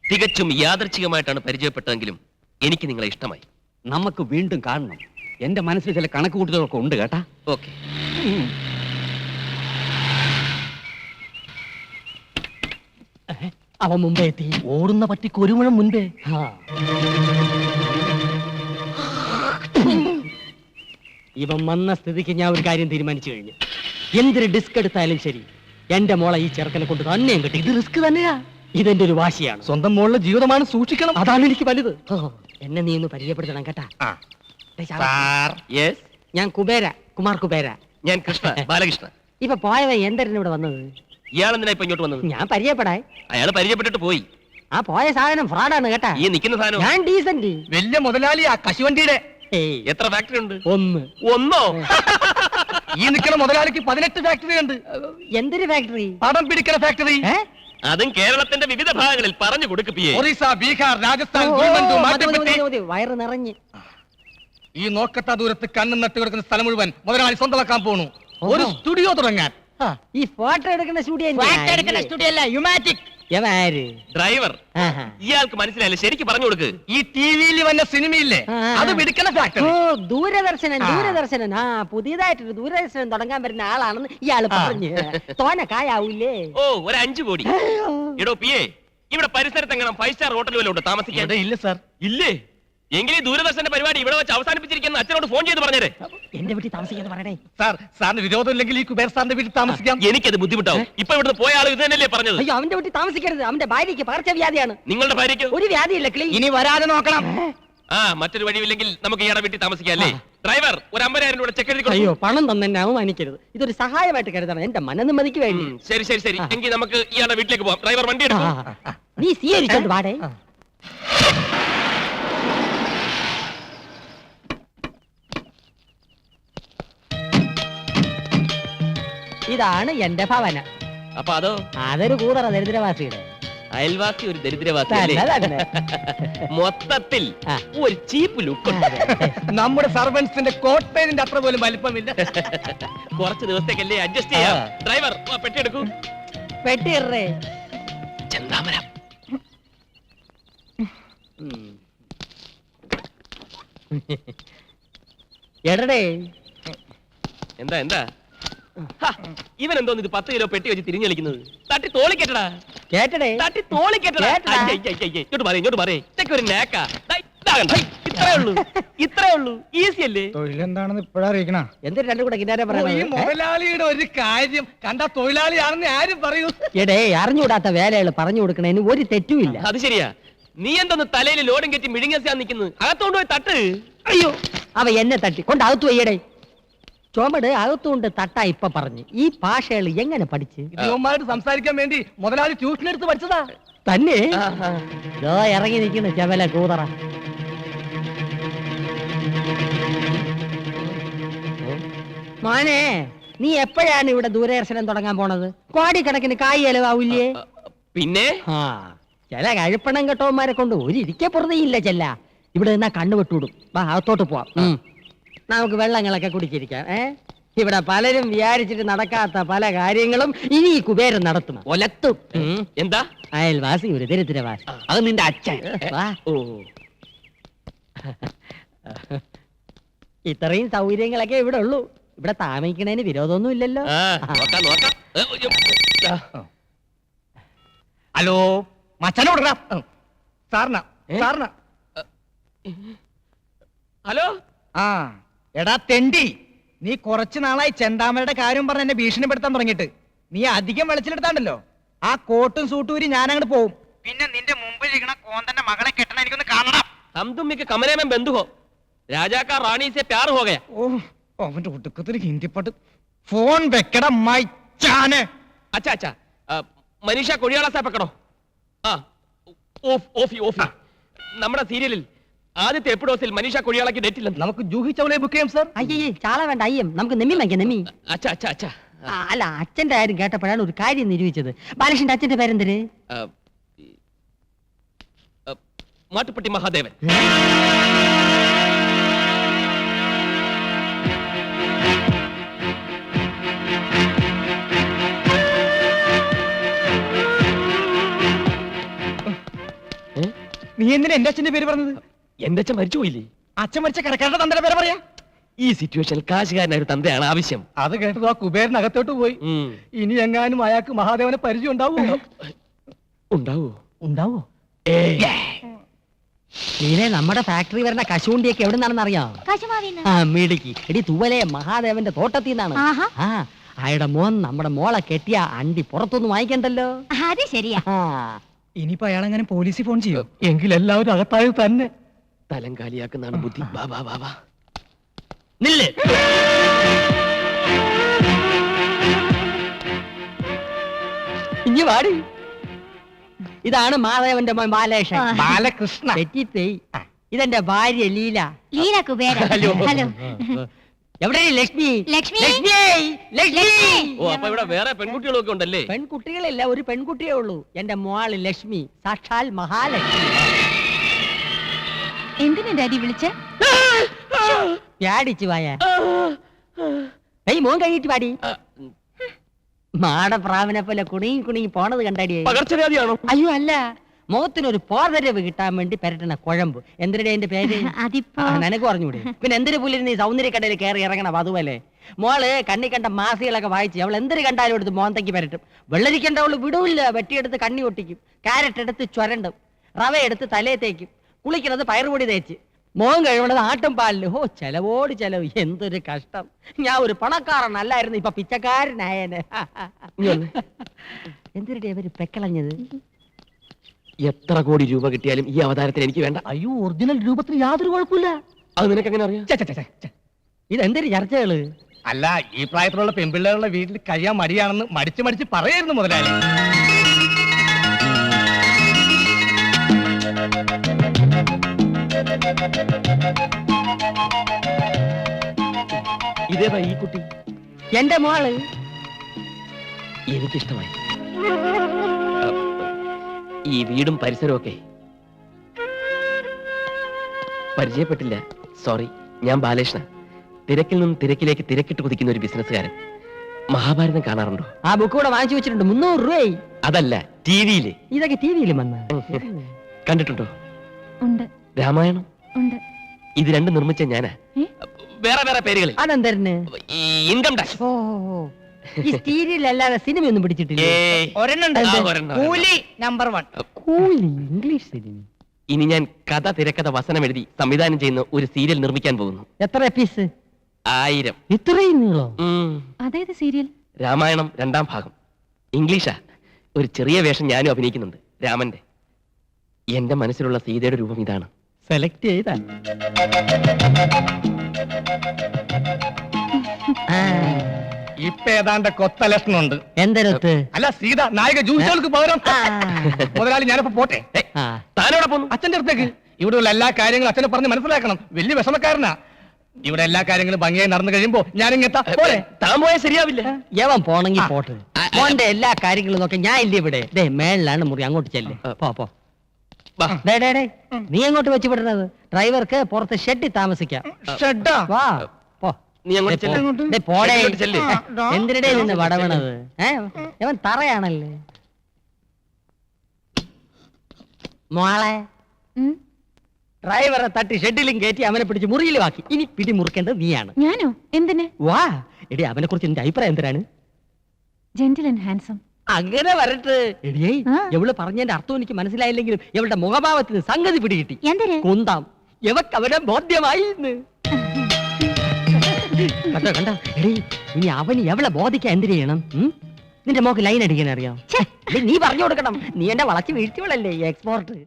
തികച്ചും യാദർച്ഛികമായിട്ടാണ് പരിചയപ്പെട്ടതെങ്കിലും എനിക്ക് നിങ്ങളെ ഇഷ്ടമായി. നമുക്ക് വീണ്ടും കാണണം. എന്റെ മനസ്സിൽ ചില കണക്ക് കൂട്ടുകളൊക്കെ ഉണ്ട് കേട്ടാ. ഓക്കെ. അവൻ മുമ്പേ എത്തി. ഓടുന്ന പട്ടിക്ക് ഒരു മുഴം മുൻപേ. ഇവൻ വന്ന സ്ഥിതിക്ക് ഞാൻ ഒരു കാര്യം തീരുമാനിച്ചു കഴിഞ്ഞു. എന്തൊരു ഡിസ്ക് എടുത്താലും ശരി, എന്റെ മോളെ ഈ ചെറുക്കനെ കൊണ്ട് തന്നെയും കിട്ടി. ഇത് റിസ്ക് തന്നെയാ. ഇതെന്റെ ഒരു വാശിയാണ്. സ്വന്തം മോളുടെ ജീവിതമാണ്, സൂക്ഷിക്കണം. അതാണ് എനിക്ക് വലുത്. എന്നെ നീ ഒന്ന് പരിചയപ്പെടുത്തണം കേട്ടാ. ഞാൻ കുമാർ കുബേര. ഞാൻ കൃഷ്ണ, ബാലകൃഷ്ണ. ഇപ്പൊ പോയവ എന്തിനാ ഇവിടെ വന്നത്? ഇയാളെന്തിനാ ഇപ്പൊ ഇങ്ങോട്ട് വന്നത്? ഞാൻ പരിചയപ്പെടാൻ. അയാൾ പരിചയപ്പെട്ടിട്ട് പോയി. ആ പോയ സാധനം ഫ്രോഡാണ് കേട്ടാ. ഈ നിൽക്കുന്ന സാധനം ഞാൻ ഡീസന്റ്. വലിയ മുതലാളിയാ കശുവണ്ടിയുടെ. എത്ര ഫാക്ടറി ഉണ്ട്? ഒന്നോ? ഈ നിൽക്കുന്ന മുതലാളിക്ക് 18 ഫാക്ടറി ഉണ്ട്. എന്തൊരു ഫാക്ടറി? പടം പിടിക്കുന്ന ഫാക്ടറി. അതും കേരളത്തിന്റെ വിവിധ ഭാഗങ്ങളിൽ പറഞ്ഞു കൊടുക്കുകയെ. ഒറീസ, ബീഹാർ, രാജസ്ഥാൻ, വയറ് നിറഞ്ഞ്. ഈ നോക്കത്ത ദൂരത്ത് കണ്ണും നട്ട് കിടക്കുന്ന സ്ഥലം മുഴുവൻ മുതലാളി സ്വന്തമാക്കാൻ പോണു. ഒരു സ്റ്റുഡിയോ തുടങ്ങാൻ. ഈ ഫോട്ടോ എടുക്കുന്ന സ്റ്റുഡിയോ അല്ല, യുമാറ്റിക്. ഡ്രൈവർ. ഇയാൾക്ക് മനസ്സിലായില്ല, ശരിക്കും പറഞ്ഞു കൊടുക്ക്. ഈ ടിവിയിൽ വന്ന സിനിമയില്ലേ, അത് പിടിക്കുന്ന ഫാക്ടറി. ദൂരദർശനൻ. ആ പുതിയതായിട്ടൊരു ദൂരദർശനം തുടങ്ങാൻ വരുന്ന ആളാണെന്ന് ഇയാള് പറഞ്ഞു. തോനെ കായാവൂലേ? ഓ, ഒരു 5 കോടി. എടോ പിയെ, ഇവിടെ പരിസരത്ത് എങ്ങനെ 5 സ്റ്റാർ ഹോട്ടൽ വല്ലതും ഉണ്ട് താമസിക്കാൻ? ഇല്ല സാർ. ഇല്ലേ? എങ്കിലും ദൂരദർശന്റെ പരിപാടി ഇവിടെ വെച്ച് അവസാനിപ്പിച്ചിരിക്കുന്ന അച്ഛനോട് ഫോൺ ചെയ്ത് പറഞ്ഞേരെ. എന്റെ വീട്ടിൽ താമസിക്കാന്ന് പറയണേ. സാർ, സാറിന് വിരോധം ഇല്ലെങ്കിൽ ഈ കുബേർ സാറിന്റെ വീട്ടിൽ താമസിക്കാം. എനിക്കത് ബുദ്ധിമുട്ടാവും. ഇപ്പൊ ഇവിടുന്ന് പോയ ആൾ ഇത് തന്നെയല്ലേ പറഞ്ഞത്? അയ്യോ, അവന്റെ വീട്ടിൽ താമസിക്കരുത്. അവന്റെ ഭാര്യയ്ക്ക് പകർച്ചവ്യാധിയാണ്. നിങ്ങളുടെ ഭാര്യയ്ക്ക് ഒരു വ്യാധിയില്ല. ഇനി വരാതെ നോക്കണം. മറ്റൊരു വഴിയില്ലെങ്കിൽ നമുക്ക് ഇയാളുടെ വീട്ടിൽ താമസിക്കാം അല്ലേ? ഡ്രൈവർ, ഒരു 50,000 രൂപ ചെക്ക് എഴുതി. അയ്യോ, പണം തന്നെ അവമാനിക്കരുത്. ഇതൊരു സഹായമായിട്ട് കരുതണം, എന്റെ മനനിമ്മതിക്ക് വേണ്ടി. ശരി ശരി ശരി, എങ്കിൽ നമുക്ക് ഇയാളുടെ വീട്ടിലേക്ക് പോവാം. ഡ്രൈവർ വണ്ടി എടുക്കും. നീ സ്വീകരിച്ചോണ്ട് വാടേ. ഇതാണ് എന്റെ ഭവനം. അപ്പൊ അതോ? അതൊരു കൂതറ ദരിദ്രവാസിയുടെ. അയൽവാസി ഒരു ദരിദ്രവാസി. മൊത്തത്തിൽ ഒരു ചീപ്പ് ലുക്ക്. നമ്മുടെ സർവൻസിന്റെ കോട്ടേജിന്റെ അത്ര പോലും വലിപ്പമില്ല. കുറച്ച് ദിവസത്തേക്കല്ലേ അഡ്ജസ്റ്റ് ചെയ്യാം. ഡ്രൈവർ, പെട്ടി എടുക്കൂ. പെട്ടി ഇറേ. ചെന്താമരം. എടടേ. എന്താ എന്താ ഇവൻ എന്തോന്ന് ഇത് 10 കിലോ പെട്ടി വെച്ച് തിരിഞ്ഞളിക്കുന്നത്? തട്ടി തോളിക്കെട്ടടാ. കേട്ടടേ, തട്ടി തോളിക്കെട്ടടാ. ഇങ്ങോട്ട് പറയേ, ഇങ്ങോട്ട് പറയേ. ഇതൊക്കെ ഒരു നേക്കാ. ഇത്രേ ഉള്ളൂ. ഈസി അല്ലേ? തൊഴിലെന്താണെന്ന് ഇപ്പഴറിയിക്കണ. എന്തൊരു രണ്ടും കൂടെ കിന്നാരം പറയണത്? മുതലാളിയുടെ ഒരു കാര്യം കണ്ട തൊഴിലാളിയാണെന്ന് ആരും പറയൂ. എടേ, അറിഞ്ഞുകൂടാത്ത വേലകൾ പറഞ്ഞു കൊടുക്കണേന് ഒരു തെറ്റുമില്ല. അത് ശരിയാ. നീ എന്തോന്ന് തലയിൽ ലോഡും കെറ്റി മിഴുങ്ങിയാ നിൽക്കുന്നത്? അകത്തോണ്ട് പോയി തട്ട്. അയ്യോ, അവ എന്നെ തട്ടി കൊണ്ട് അകത്തു വയ്യടേ. ചോമട് അകത്തുകൊണ്ട് തട്ടാ ഇപ്പൊ പറഞ്ഞു. ഈ ഭാഷകൾ എങ്ങനെ പഠിച്ച്? ഇവന്മാരോട് സംസാരിക്കാൻ വേണ്ടി മുതലാളി ട്യൂഷൻ എടുത്ത് പഠിച്ചതാ. തന്നെ ഇറങ്ങി നിൽക്കുന്നു ചവല കൂതറ. മോനെ, നീ എപ്പോഴാണ് ഇവിടെ ദൂരദർശനം തുടങ്ങാൻ പോണത്? കോടിക്കണക്കിന് കായ് ചെലവാവില്ലേ? പിന്നെ ചില കഴിപ്പണം കെട്ടവന്മാരെ കൊണ്ട് ഒരു ഇരിക്കപ്പുറതയില്ല. ചെല്ല ഇവിടെ നിന്നാ കണ്ണു വിട്ടുവിടും. വാ, അകത്തോട്ട് പോവാം. നമുക്ക് വെള്ളങ്ങളൊക്കെ കുടിച്ചിരിക്കാം. ഇവിടെ പലരും വിചാരിച്ചിട്ട് നടക്കാത്ത പല കാര്യങ്ങളും ഇനി ഈ കുബേരൻ നടത്തും. ഒലത്തും. എന്താ? അയൽവാസി ഒരു ദരിദ്രവാസി. അത് നിന്റെ അച്ഛൻ. ഇത്രയും സൗകര്യങ്ങളൊക്കെ ഇവിടെ ഉള്ളൂ. ഇവിടെ താമസിക്കണേന് വിരോധമൊന്നും ഇല്ലല്ലോ. ഹലോ, മച്ചനോട് സാറിന സാറിന. ഹലോ. എടാ തെണ്ടി, നീ കുറച്ചു നാളായി ചെന്താമരയുടെ കാര്യം പറഞ്ഞ് എന്നെ ഭീഷണിപ്പെടുത്താൻ തുടങ്ങിയിട്ട്. നീ അധികം വെളിച്ചിലെടുത്താണ്ടല്ലോ, ആ കോട്ടും സൂട്ടൂരി ഞാൻ അങ്ങോട്ട് പോവും. പിന്നെ നിന്റെ മുമ്പിൽ ഇരിക്കണ കോന്തന്റെ മകളെ കെട്ടണ എനിക്കൊന്ന് കാണണം. हम तुम के कमरे में बंद हो. राजा का रानी से प्यार हो गया. അവന്റെ ഒടുക്കത്തിൽ ഹിന്ദി പാട്ട്. ഫോൺ വെക്കട മൈച്ചാനെ. अच्छा अच्छा, മനീഷ കൊഴിയാള സാ പക്കടോ. ഓഫി നമ്മുടെ സീരിയലിൽ ആദ്യത്തെ എപ്പിസോഡിൽ മനീഷ കൊഴിയാളക്ക് ഡേറ്റ് ഇല്ല. നമുക്ക് ജൂഹി ചൗളയെ ബുക്ക് ചെയ്യാം സാർ. അയ്യേ, ചാള വേണ്ട, അയ്യം. നമുക്ക് നെമ്മി വാങ്ങിക്കാം, നെമ്മി. അച്ഛാ അച്ഛാ അച്ഛാ. അല്ല, അച്ഛന്റെ കാര്യം കേട്ടപ്പോഴാണ് ഒരു കാര്യം നിരൂപിച്ചത്. ബാലകൃഷ്ണന്റെ അച്ഛന്റെ പേരെന്തര്? മാട്ടുപ്പെട്ടി മഹാദേവൻ. നീ എന്തിനാ എന്റെ അച്ഛന്റെ പേര് പറഞ്ഞത്? എന്റെ അച്ഛൻ മരിച്ചു പോയില്ലേ? അച്ഛൻ മരിച്ച കടക്കാരുടെ തന്റെ പേര് പറയാ. ഈ സിറ്റുവേഷനിൽ കാശുകാരനായ ഒരു തന്തയാണ് ആവശ്യം. അത് കേട്ടത് ആ കുബേരനകത്തോട്ട് പോയി. ഉം. ഇനി എങ്ങാനും അയാൾക്ക് മഹാദേവനെ പരിചയം ഉണ്ടാവുമോ? ഉണ്ടാവോ? ഉണ്ടാവോ? നീനെ നമ്മുടെ ഫാക്ടറി വരുന്ന കശുവണ്ടിയൊക്കെ എവിടെ നിന്നാണെന്ന് അറിയാം? ആ മിടുക്കി. എടി തൂവലെ മഹാദേവന്റെ തോട്ടത്തിൽ നിന്നാണ്. ആ അയാളുടെ മോൻ നമ്മുടെ മോളെ കെട്ടിയ അണ്ടി പുറത്തൊന്നും വാങ്ങിക്കണ്ടല്ലോ. അത് ശരിയാ. ആ ഇനിയിപ്പോ അയാളെങ്ങനെ പോലീസിൽ ഫോൺ ചെയ്യോ? എങ്കിൽ എല്ലാവരും അകത്തായത് തന്നെ. തലം കാലിയാക്കുന്നതാണ് ബുദ്ധി. വാ വാ വാ വാ. നില്ല്. ഇനി വാടി. ഇതാണ് മാധവന്റെ മോൻ ബാലകൃഷ്ണൻ. ബാലകൃഷ്ണ. തെറ്റിപ്പോയി. ഇതെന്റെ ഭാര്യ ലീല. ലീല കുബേര. ഹലോ. ഹലോ. എവിടെ ലക്ഷ്മി? ലക്ഷ്മി. ലക്ഷ്മി ലക്ഷ്മി. ഓ, അപ്പൊ ഇവിടെ വേറെ പെൺകുട്ടികളൊക്കെ ഉണ്ടല്ലേ? പെൺകുട്ടികളില്ല, ഒരു പെൺകുട്ടിയേ ഉള്ളൂ. എന്റെ മോള് ലക്ഷ്മി, സാക്ഷാൽ മഹാലക്ഷ്മി. എന്തിനാ ഡാഡി വിളിച്ച? പ്യാടിച്ചു വായ. മോൻ കഴിഞ്ഞിട്ട് പാടി. മാടപ്രാവനെ പോലെ കുണുങ്ങി കുണുങ്ങി പോണത് കണ്ടാടിയേ. പകർച്ചവ്യാധിയാണോ? അയ്യോ അല്ല, മുഖത്തിനൊരു പോതരവ് കിട്ടാൻ വേണ്ടി പെരട്ടണ കുഴമ്പ്. എന്തിനാ എന്റെ പേര്? അതിപ്പോ നിനക്ക് പറഞ്ഞൂടെ? പിന്നെ എന്തിനു പുല്ലിന് നീ സൗന്ദര്യക്കടയിൽ കയറി ഇറങ്ങണം? അതുപോലെ മോള് കണ്ണി കണ്ട മാസികളൊക്കെ വായിച്ച് അവൾ എന്തൊരു കണ്ടാലും എടുത്ത് മോന്തയ്ക്ക് പരട്ടും. വെള്ളരിക്കണ്ട അവള് വിടൂല്ല. വെട്ടിയെടുത്ത് കണ്ണി ഒട്ടിക്കും, കാരറ്റ് എടുത്ത് ചുരണ്ടും, റവ എടുത്ത് തലയെ തേക്കും, കുളിക്കുന്നത് പയറുപൊടി തേച്ച്, മോൻ കഴിവണത് ആട്ടും പാലില്. ഓ ചെലവോട് ചെലവ്. എന്തൊരു കഷ്ടം. ഞാൻ ഒരു പണക്കാരനല്ലായിരുന്നു, ഇപ്പൊ പിച്ചക്കാരനായനെ. എന്തിനാ അവര് പെക്കളഞ്ഞത്? എത്ര കോടി രൂപ കിട്ടിയാലും ഈ അവതാരത്തിന് എനിക്ക് വേണ്ട. അയ്യോ, ഒറിജിനൽ രൂപത്തിന് യാതൊരു കുഴപ്പമില്ല. അത് നിനക്ക് എങ്ങനെ അറിയാം? ഇതെന്തൊരു ചർച്ചകള്? അല്ല, ഈ പ്രായത്തിലുള്ള പെൺപിള്ളേരുടെ വീട്ടിൽ കഴിയാൻ മടിയാണെന്ന് മടിച്ച് മടിച്ച് പറയായിരുന്നു മുതലാളി. ഇതേതാ ഈ കുട്ടി? എന്റെ മോള്. എനിക്കിഷ്ടമായി. ഈ വീടും പരിസരവും ഒക്കെ പരിചയപ്പെട്ടില്ല. സോറി. ഞാൻ ബാലകൃഷ്ണ. തിരക്കിൽ നിന്നും തിരക്കിലേക്ക് തിരക്കിട്ട് കുതിക്കുന്ന ഒരു ബിസിനസ്സുകാരൻ. മഹാഭാരതം കാണാറുണ്ടോ? ആ ബുക്ക് കൂടെ വാങ്ങിച്ചു വെച്ചിട്ടുണ്ട്. 300 രൂപയായി. അതല്ല, ടിവിയില്. ഇതൊക്കെ ടിവിയിലും വന്ന കണ്ടിട്ടുണ്ടോ? ഉണ്ട്. രാമായണം. ഉണ്ട്. ഇത് രണ്ടും നിർമ്മിച്ച ഞാനാ. വേറെ വേറെ പേരുകളിൽ. അതെന്തരന്? ഈ ഇൻകം ടാക്സ്. ഓ ഈ സീരിയൽ അല്ലാതെ സിനിമയൊന്നും പിടിച്ചിട്ടില്ല. കൂലി നമ്പർ 1. English cinema. ഇനി ഞാൻ കഥ തിരക്കഥ വസനം എഴുതി സംവിധാനം ചെയ്യുന്ന ഒരു സീരിയൽ നിർമ്മിക്കാൻ പോകുന്നു. എത്ര എപ്പീസ്? 1000. ഇത്രയും നീളോ? അതേത് സീരിയൽ? രാമായണം 2ാം ഭാഗം. ഇംഗ്ലീഷാ. ഒരു ചെറിയ വേഷം ഞാനും അഭിനയിക്കുന്നുണ്ട്, രാമന്റെ. എന്റെ മനസ്സിലുള്ള സീതയുടെ രൂപം ഇതാണ്. സെലക്ട് ചെയ്താ ഇപ്പൊ ഏതാണ്ട് കൊത്ത ലക്ഷണമുണ്ട്. എന്തരത്ത്? അല്ല, സീത നായിക ജ്യൂസുകൾക്ക് പകരം. മുതലാളി, ഞാനിപ്പോ പോട്ടെ. താനോടെ പോന്നു? അച്ഛന്റെ അടുത്തേക്ക്. ഇവിടെയുള്ള എല്ലാ കാര്യങ്ങളും അച്ഛനെ പറഞ്ഞ് മനസ്സിലാക്കണം. വലിയ വിഷമക്കാരനാ. ഇവിടെ എല്ലാ കാര്യങ്ങളും ഭംഗിയായി നടന്നു കഴിയുമ്പോ ഞാനിങ്ങെത്താ. താൻ പോയാൽ ശരിയാവില്ല. യവൻ പോണെങ്കി പോട്ടെ. മോന്റെ എല്ലാ കാര്യങ്ങളും നോക്കി ഞാൻ ഇല്ല ഇവിടെ. ദേ മേളിലാണ് മുറി, അങ്ങോട്ട് ചെല്ലേ. പോ. നീ എങ്ങോട്ട് വെച്ച് വിടുന്നത്? ഡ്രൈവർക്ക് പുറത്ത് ഷെഡിൽ താമസിക്കാം. ഷെഡാ? വാ പോ. നീ അങ്ങോട്ട് ചെല്ല്. ദേ പോടേ. അങ്ങോട്ട് ചെല്ല്. എന്തിനിടെ നിന്ന് വടവണത്? ഇവൻ തറയാണല്ലേ. മോളെ, ഡ്രൈവറെ തട്ടി ഷെഡിലും കയറ്റി അവനെ പിടിച്ച് മുറിയിലും ആക്കി. ഇനി പിടി മുറുക്കേണ്ടത് നീയാണ്. ഞാനോ? എന്തിന്? വാ. എടി, അവനെ കുറിച്ച് എന്റെ അഭിപ്രായം എന്തിനാണ്? Gentle and handsome. അങ്ങനെ വരട്ടെ. എടിയേ, ആ. എവള് പറഞ്ഞതിന്റെ അർത്ഥം എനിക്ക് മനസ്സിലായില്ലെങ്കിലും എവളുടെ മുഖഭാവത്തിന് സംഗതി പിടികിട്ടി. എന്തിന്? കുന്താം. എവക്ക് അവനെ ബോധ്യമായി. കണ്ടോ? എടി, ഇനി അവന് എവളെ ബോധിക്കാൻ എന്തിനു ചെയ്യണം? നിന്റെ മോക്ക് ലൈൻ അടിക്കാൻ അറിയാം? നീ പറഞ്ഞു കൊടുക്കണം. നീ എന്നെ വളച്ച് വീഴ്ചകളല്ലേ എക്സ്പോർട്ട്.